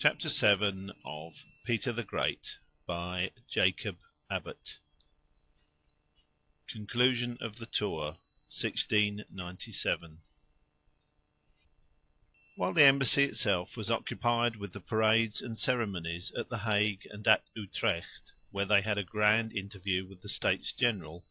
Chapter 7 of Peter the Great by Jacob Abbott. Conclusion of the Tour, 1697. While the embassy itself was occupied with the parades and ceremonies at the Hague and at Utrecht, where they had a grand interview with the States General,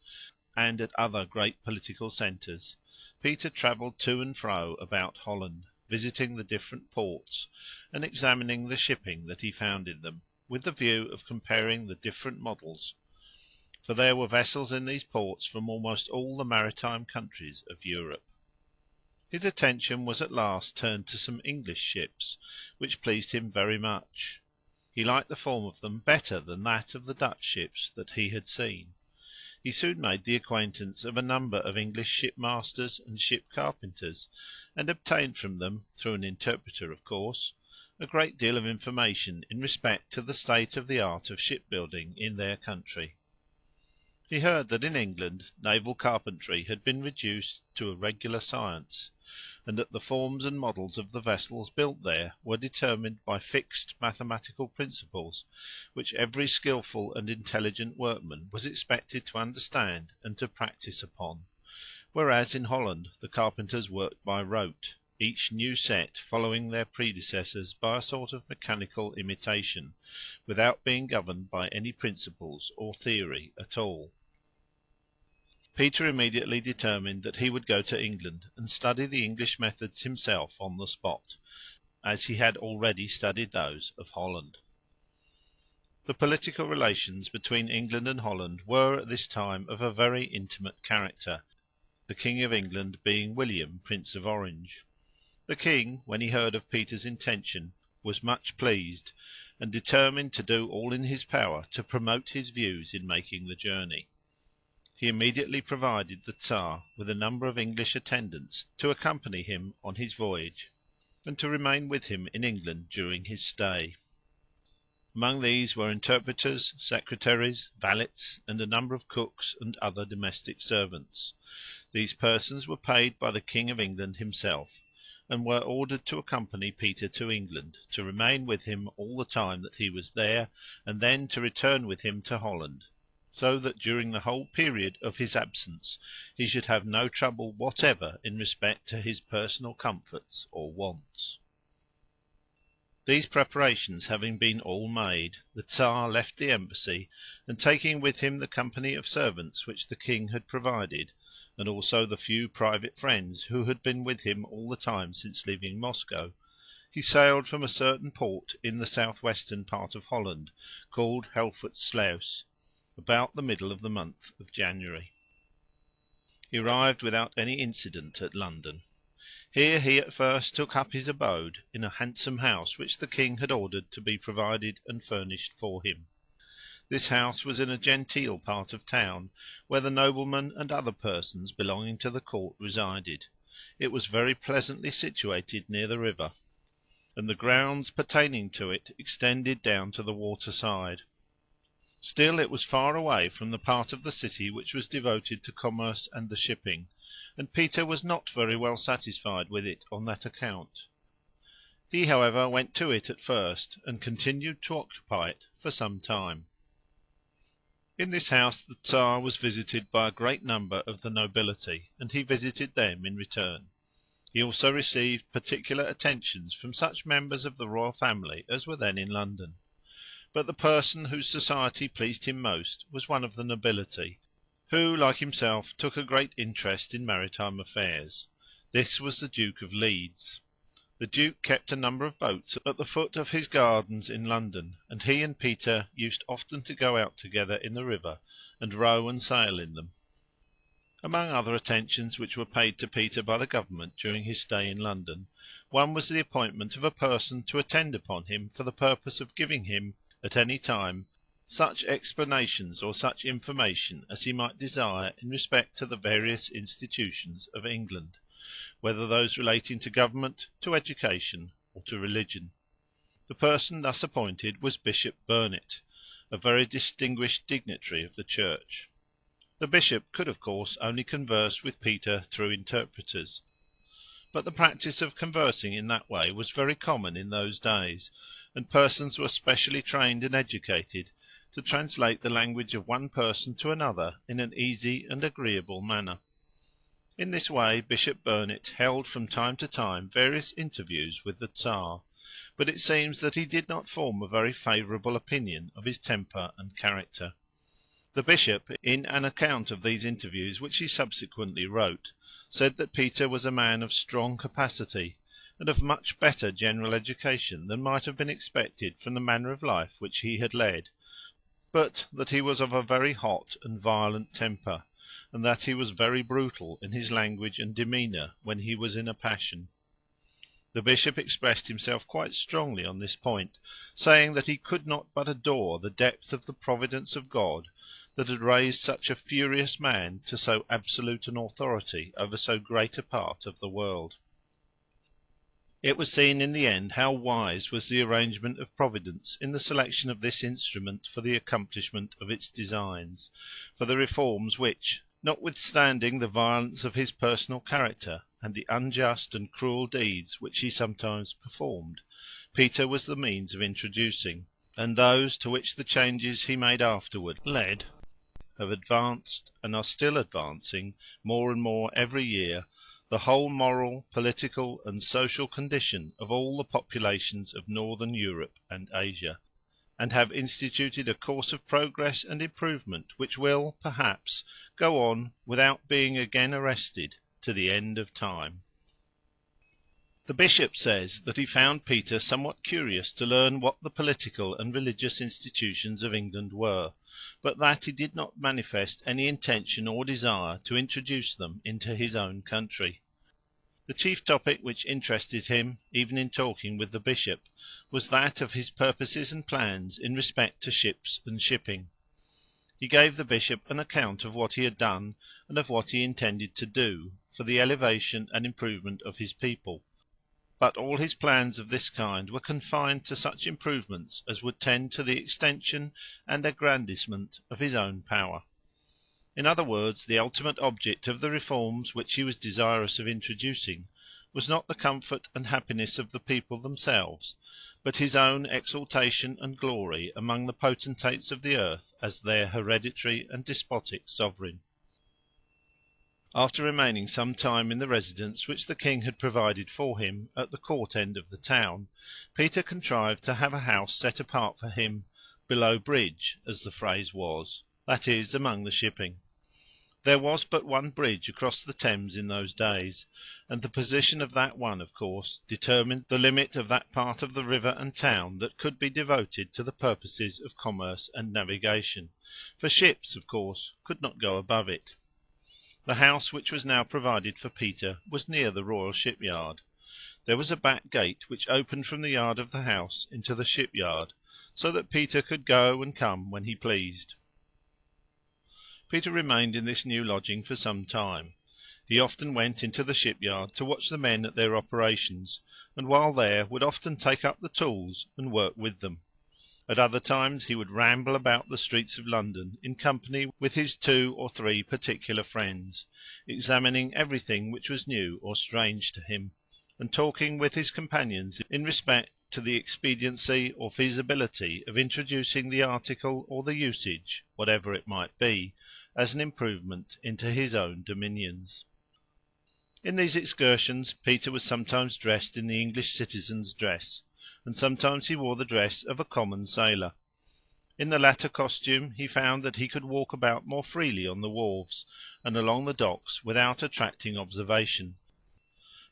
and at other great political centres, Peter travelled to and fro about Holland, visiting the different ports, and examining the shipping that he found in them, with the view of comparing the different models, for there were vessels in these ports from almost all the maritime countries of Europe. His attention was at last turned to some English ships, which pleased him very much. He liked the form of them better than that of the Dutch ships that he had seen. He soon made the acquaintance of a number of English shipmasters and ship carpenters, and obtained from them, through an interpreter of course, a great deal of information in respect to the state of the art of shipbuilding in their country. He heard that in England naval carpentry had been reduced to a regular science, and that the forms and models of the vessels built there were determined by fixed mathematical principles, which every skilful and intelligent workman was expected to understand and to practise upon, whereas in Holland the carpenters worked by rote, each new set following their predecessors by a sort of mechanical imitation, without being governed by any principles or theory at all. Peter immediately determined that he would go to England and study the English methods himself on the spot, as he had already studied those of Holland. The political relations between England and Holland were at this time of a very intimate character, the King of England being William, Prince of Orange. The King, when he heard of Peter's intention, was much pleased, and determined to do all in his power to promote his views in making the journey. He immediately provided the Tsar with a number of English attendants to accompany him on his voyage, and to remain with him in England during his stay. Among these were interpreters, secretaries, valets, and a number of cooks and other domestic servants. These persons were paid by the King of England himself, and were ordered to accompany Peter to England, to remain with him all the time that he was there, and then to return with him to Holland, so that during the whole period of his absence he should have no trouble whatever in respect to his personal comforts or wants. These preparations having been all made, the Tsar left the embassy, and taking with him the company of servants which the King had provided, and also the few private friends who had been with him all the time since leaving Moscow, he sailed from a certain port in the south-western part of Holland, called ʔpʲṱltr, about the middle of the month of January. He arrived without any incident at London. Here he at first took up his abode in a handsome house which the King had ordered to be provided and furnished for him. This house was in a genteel part of town, where the noblemen and other persons belonging to the court resided. It was very pleasantly situated near the river, and the grounds pertaining to it extended down to the water side. Still it was far away from the part of the city which was devoted to commerce and the shipping, and Peter was not very well satisfied with it on that account. He, however, went to it at first, and continued to occupy it for some time. In this house the Tsar was visited by a great number of the nobility, and he visited them in return. He also received particular attentions from such members of the royal family as were then in London. But the person whose society pleased him most was one of the nobility, who, like himself, took a great interest in maritime affairs. This was the Duke of Leeds. The Duke kept a number of boats at the foot of his gardens in London, and he and Peter used often to go out together in the river, and row and sail in them. Among other attentions which were paid to Peter by the government during his stay in London, one was the appointment of a person to attend upon him for the purpose of giving him, at any time, such explanations or such information as he might desire in respect to the various institutions of England, whether those relating to government, to education, or to religion. The person thus appointed was Bishop Burnet, a very distinguished dignitary of the Church. The bishop could of course only converse with Peter through interpreters, but the practice of conversing in that way was very common in those days, and persons were specially trained and educated to translate the language of one person to another in an easy and agreeable manner. In this way Bishop Burnet held from time to time various interviews with the Tsar, but it seems that he did not form a very favourable opinion of his temper and character. The bishop, in an account of these interviews which he subsequently wrote, said that Peter was a man of strong capacity, and of much better general education than might have been expected from the manner of life which he had led, but that he was of a very hot and violent temper, and that he was very brutal in his language and demeanour when he was in a passion. The bishop expressed himself quite strongly on this point, saying that he could not but adore the depth of the providence of God that had raised such a furious man to so absolute an authority over so great a part of the world. It was seen in the end how wise was the arrangement of Providence in the selection of this instrument for the accomplishment of its designs, for the reforms which, notwithstanding the violence of his personal character and the unjust and cruel deeds which he sometimes performed, Peter was the means of introducing, and those to which the changes he made afterward led, have advanced, and are still advancing, more and more every year, the whole moral, political, and social condition of all the populations of Northern Europe and Asia, and have instituted a course of progress and improvement which will, perhaps, go on without being again arrested to the end of time. The bishop says that he found Peter somewhat curious to learn what the political and religious institutions of England were, but that he did not manifest any intention or desire to introduce them into his own country. The chief topic which interested him, even in talking with the bishop, was that of his purposes and plans in respect to ships and shipping. He gave the bishop an account of what he had done, and of what he intended to do, for the elevation and improvement of his people, but all his plans of this kind were confined to such improvements as would tend to the extension and aggrandisement of his own power. In other words, the ultimate object of the reforms which he was desirous of introducing was not the comfort and happiness of the people themselves, but his own exaltation and glory among the potentates of the earth as their hereditary and despotic sovereign. After remaining some time in the residence which the king had provided for him at the court end of the town, Peter contrived to have a house set apart for him below bridge, as the phrase was, that is, among the shipping. There was but one bridge across the Thames in those days, and the position of that one, of course, determined the limit of that part of the river and town that could be devoted to the purposes of commerce and navigation, for ships, of course, could not go above it. The house which was now provided for Peter was near the royal shipyard. There was a back gate which opened from the yard of the house into the shipyard, so that Peter could go and come when he pleased. Peter remained in this new lodging for some time. He often went into the shipyard to watch the men at their operations, and while there would often take up the tools and work with them. At other times he would ramble about the streets of London in company with his 2 or 3 particular friends, examining everything which was new or strange to him, and talking with his companions in respect to the expediency or feasibility of introducing the article or the usage, whatever it might be, as an improvement into his own dominions. In these excursions Peter was sometimes dressed in the English citizen's dress, and sometimes he wore the dress of a common sailor. In the latter costume he found that he could walk about more freely on the wharves and along the docks without attracting observation,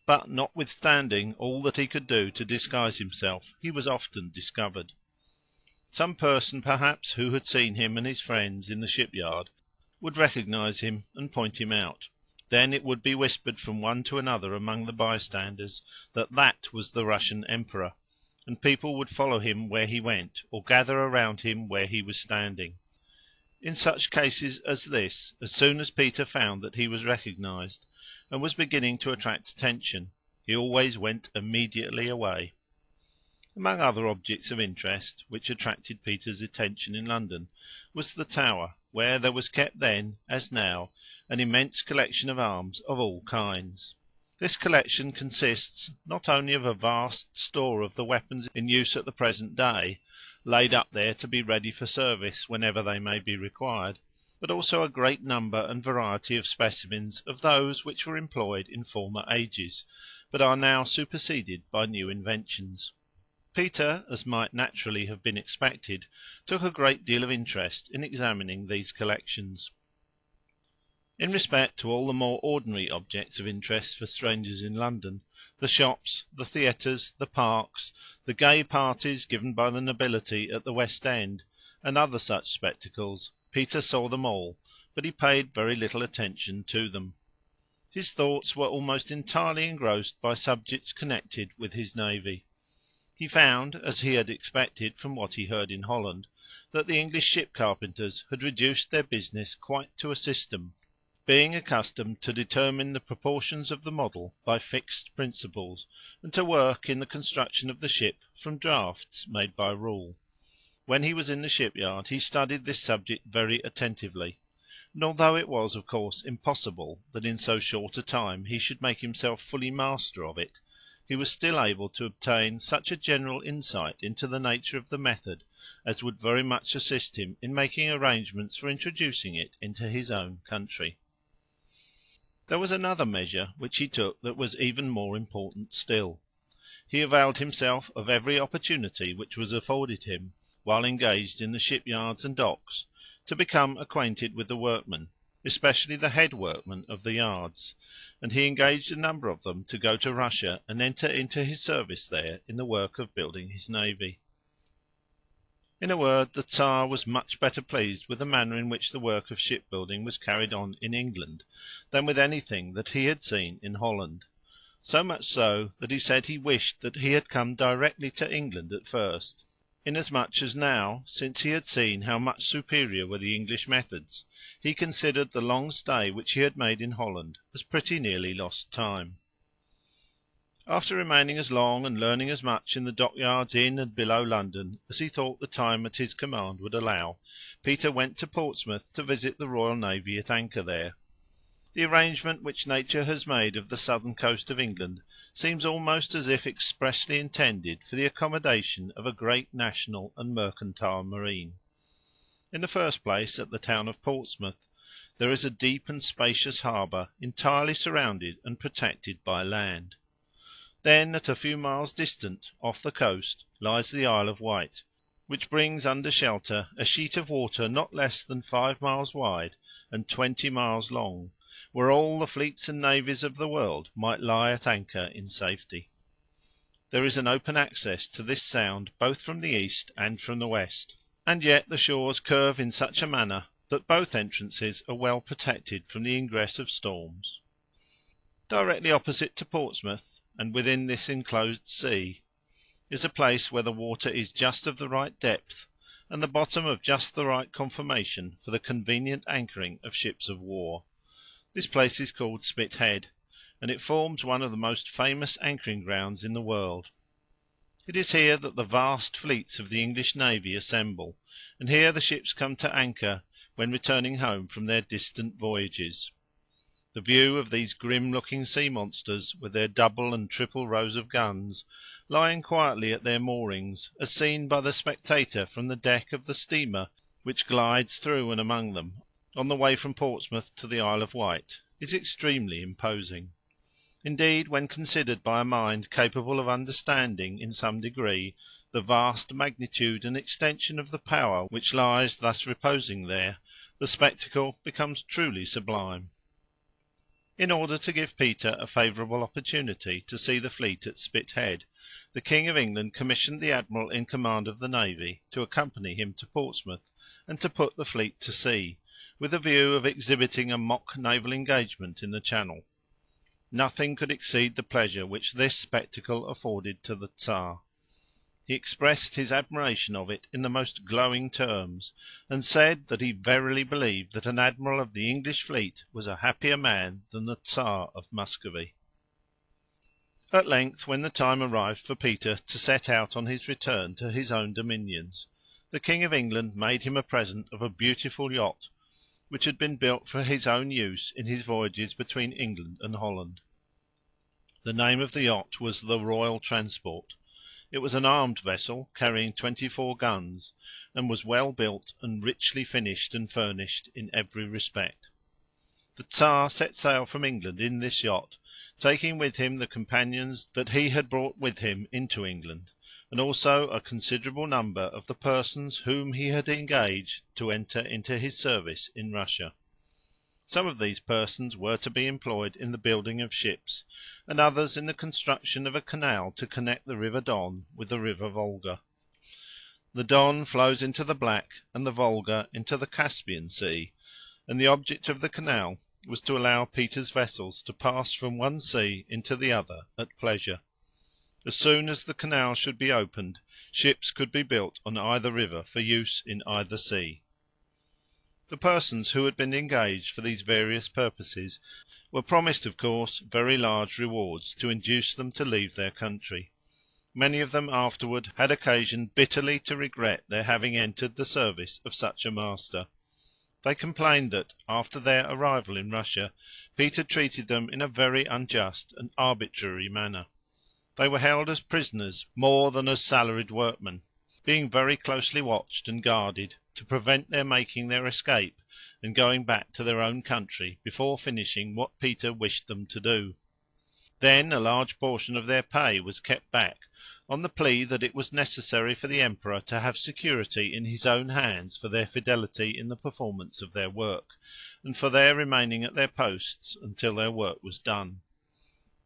but notwithstanding all that he could do to disguise himself, he was often discovered. Some person perhaps who had seen him and his friends in the shipyard would recognise him and point him out. Then it would be whispered from one to another among the bystanders that that was the Russian emperor, and people would follow him where he went, or gather around him where he was standing. In such cases as this, as soon as Peter found that he was recognised, and was beginning to attract attention, he always went immediately away. Among other objects of interest which attracted Peter's attention in London was the Tower, where there was kept then, as now, an immense collection of arms of all kinds. This collection consists not only of a vast store of the weapons in use at the present day, laid up there to be ready for service whenever they may be required, but also a great number and variety of specimens of those which were employed in former ages, but are now superseded by new inventions. Peter, as might naturally have been expected, took a great deal of interest in examining these collections. In respect to all the more ordinary objects of interest for strangers in London, the shops, the theatres, the parks, the gay parties given by the nobility at the West End, and other such spectacles, Peter saw them all, but he paid very little attention to them. His thoughts were almost entirely engrossed by subjects connected with his navy. He found, as he had expected from what he heard in Holland, that the English ship carpenters had reduced their business quite to a system, being accustomed to determine the proportions of the model by fixed principles, and to work in the construction of the ship from drafts made by rule. When he was in the shipyard he studied this subject very attentively, and although it was of course impossible that in so short a time he should make himself fully master of it, he was still able to obtain such a general insight into the nature of the method as would very much assist him in making arrangements for introducing it into his own country. There was another measure which he took that was even more important still. He availed himself of every opportunity which was afforded him, while engaged in the shipyards and docks, to become acquainted with the workmen, especially the head workmen of the yards, and he engaged a number of them to go to Russia and enter into his service there in the work of building his navy. In a word, the Tsar was much better pleased with the manner in which the work of shipbuilding was carried on in England than with anything that he had seen in Holland, so much so that he said he wished that he had come directly to England at first, inasmuch as now, since he had seen how much superior were the English methods, he considered the long stay which he had made in Holland as pretty nearly lost time. After remaining as long and learning as much in the dockyards in and below London as he thought the time at his command would allow, Peter went to Portsmouth to visit the Royal Navy at anchor there. The arrangement which nature has made of the southern coast of England seems almost as if expressly intended for the accommodation of a great national and mercantile marine. In the first place, at the town of Portsmouth, there is a deep and spacious harbour entirely surrounded and protected by land. Then, at a few miles distant, off the coast, lies the Isle of Wight, which brings under shelter a sheet of water not less than 5 miles wide and 20 miles long, where all the fleets and navies of the world might lie at anchor in safety. There is an open access to this sound both from the east and from the west, and yet the shores curve in such a manner that both entrances are well protected from the ingress of storms. Directly opposite to Portsmouth, and within this enclosed sea, is a place where the water is just of the right depth, and the bottom of just the right conformation for the convenient anchoring of ships of war. This place is called Spithead, and it forms one of the most famous anchoring grounds in the world. It is here that the vast fleets of the English navy assemble, and here the ships come to anchor when returning home from their distant voyages. The view of these grim-looking sea monsters, with their double and triple rows of guns, lying quietly at their moorings, as seen by the spectator from the deck of the steamer which glides through and among them, on the way from Portsmouth to the Isle of Wight, is extremely imposing. Indeed, when considered by a mind capable of understanding in some degree the vast magnitude and extension of the power which lies thus reposing there, the spectacle becomes truly sublime. In order to give Peter a favourable opportunity to see the fleet at Spithead, the King of England commissioned the admiral in command of the navy to accompany him to Portsmouth, and to put the fleet to sea, with a view of exhibiting a mock naval engagement in the Channel. Nothing could exceed the pleasure which this spectacle afforded to the Tsar. He expressed his admiration of it in the most glowing terms, and said that he verily believed that an admiral of the English fleet was a happier man than the Tsar of Muscovy. At length, when the time arrived for Peter to set out on his return to his own dominions, the King of England made him a present of a beautiful yacht, which had been built for his own use in his voyages between England and Holland. The name of the yacht was the Royal Transport. It was an armed vessel carrying 24 guns, and was well built and richly finished and furnished in every respect. The Tsar set sail from England in this yacht, taking with him the companions that he had brought with him into England, and also a considerable number of the persons whom he had engaged to enter into his service in Russia. Some of these persons were to be employed in the building of ships, and others in the construction of a canal to connect the river Don with the river Volga. The Don flows into the Black and the Volga into the Caspian Sea, and the object of the canal was to allow Peter's vessels to pass from one sea into the other at pleasure. As soon as the canal should be opened, ships could be built on either river for use in either sea. The persons who had been engaged for these various purposes were promised, of course, very large rewards to induce them to leave their country. Many of them afterward had occasion bitterly to regret their having entered the service of such a master. They complained that, after their arrival in Russia, Peter treated them in a very unjust and arbitrary manner. They were held as prisoners more than as salaried workmen, being very closely watched and guarded, to prevent their making their escape and going back to their own country before finishing what Peter wished them to do. Then a large portion of their pay was kept back, on the plea that it was necessary for the emperor to have security in his own hands for their fidelity in the performance of their work, and for their remaining at their posts until their work was done.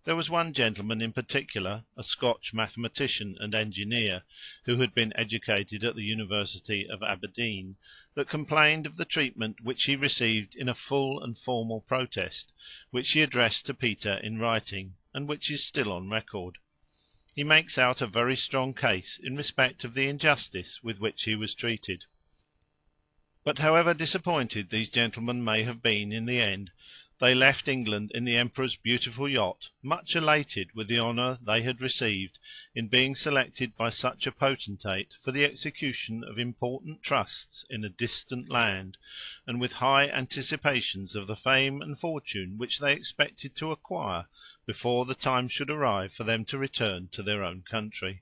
There was one gentleman in particular, a Scotch mathematician and engineer, who had been educated at the University of Aberdeen, that complained of the treatment which he received in a full and formal protest, which he addressed to Peter in writing, and which is still on record. He makes out a very strong case in respect of the injustice with which he was treated. But however disappointed these gentlemen may have been in the end, they left England in the Emperor's beautiful yacht, much elated with the honour they had received in being selected by such a potentate for the execution of important trusts in a distant land, and with high anticipations of the fame and fortune which they expected to acquire before the time should arrive for them to return to their own country.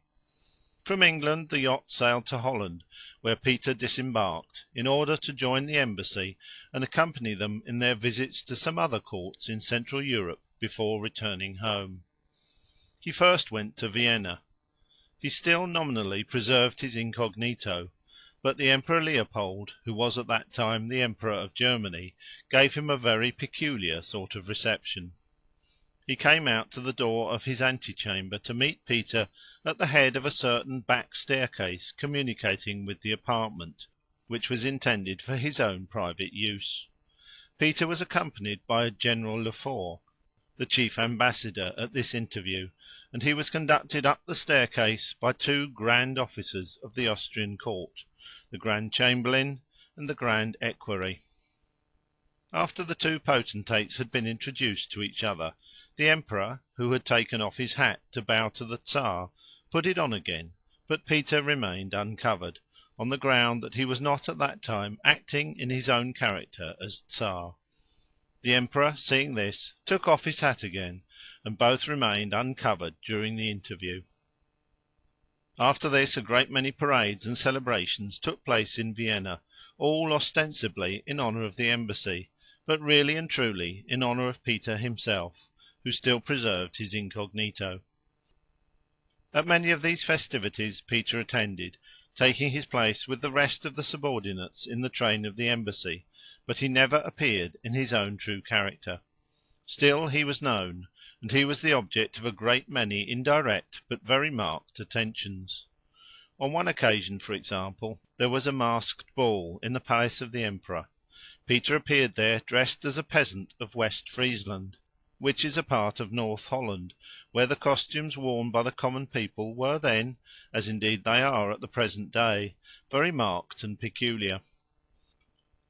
From England the yacht sailed to Holland, where Peter disembarked, in order to join the embassy and accompany them in their visits to some other courts in Central Europe before returning home. He first went to Vienna. He still nominally preserved his incognito, but the Emperor Leopold, who was at that time the Emperor of Germany, gave him a very peculiar sort of reception. He came out to the door of his antechamber to meet Peter at the head of a certain back staircase communicating with the apartment, which was intended for his own private use. Peter was accompanied by General Lefort, the chief ambassador, at this interview, and he was conducted up the staircase by two grand officers of the Austrian court, the Grand Chamberlain and the Grand Equerry. After the two potentates had been introduced to each other, the Emperor, who had taken off his hat to bow to the Tsar, put it on again, but Peter remained uncovered, on the ground that he was not at that time acting in his own character as Tsar. The Emperor, seeing this, took off his hat again, and both remained uncovered during the interview. After this a great many parades and celebrations took place in Vienna, all ostensibly in honour of the embassy, but really and truly in honour of Peter himself, who still preserved his incognito. At many of these festivities Peter attended, taking his place with the rest of the subordinates in the train of the embassy, but he never appeared in his own true character. Still he was known, and he was the object of a great many indirect but very marked attentions. On one occasion, for example, there was a masked ball in the palace of the Emperor. Peter appeared there dressed as a peasant of West Friesland, which is a part of North Holland, where the costumes worn by the common people were then, as indeed they are at the present day, very marked and peculiar.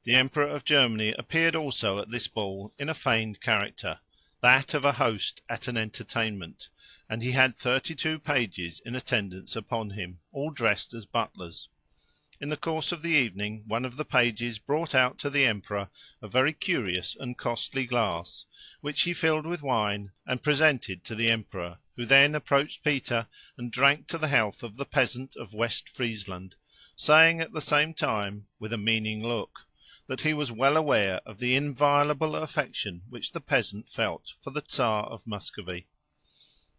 The Emperor of Germany appeared also at this ball in a feigned character, that of a host at an entertainment, and he had 32 pages in attendance upon him, all dressed as butlers. In the course of the evening one of the pages brought out to the emperor a very curious and costly glass, which he filled with wine and presented to the emperor, who then approached Peter and drank to the health of the peasant of West Friesland, saying at the same time, with a meaning look, that he was well aware of the inviolable affection which the peasant felt for the Tsar of Muscovy.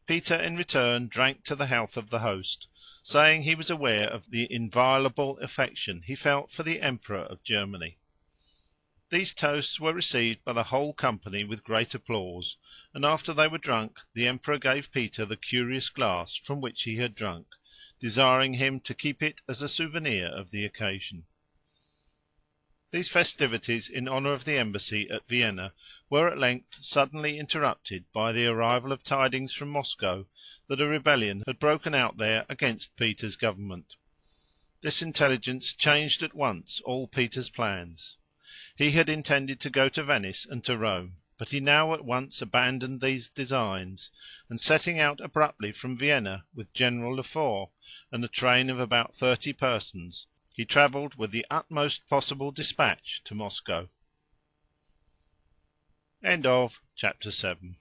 Peter in return drank to the health of the host, saying he was aware of the inviolable affection he felt for the Emperor of Germany. These toasts were received by the whole company with great applause, and after they were drunk the Emperor gave Peter the curious glass from which he had drunk, desiring him to keep it as a souvenir of the occasion. These festivities in honour of the embassy at Vienna were at length suddenly interrupted by the arrival of tidings from Moscow that a rebellion had broken out there against Peter's government. This intelligence changed at once all Peter's plans. He had intended to go to Venice and to Rome, but he now at once abandoned these designs, and setting out abruptly from Vienna with General Lefort and a train of about 30 persons, he travelled with the utmost possible dispatch to Moscow. Chapter 7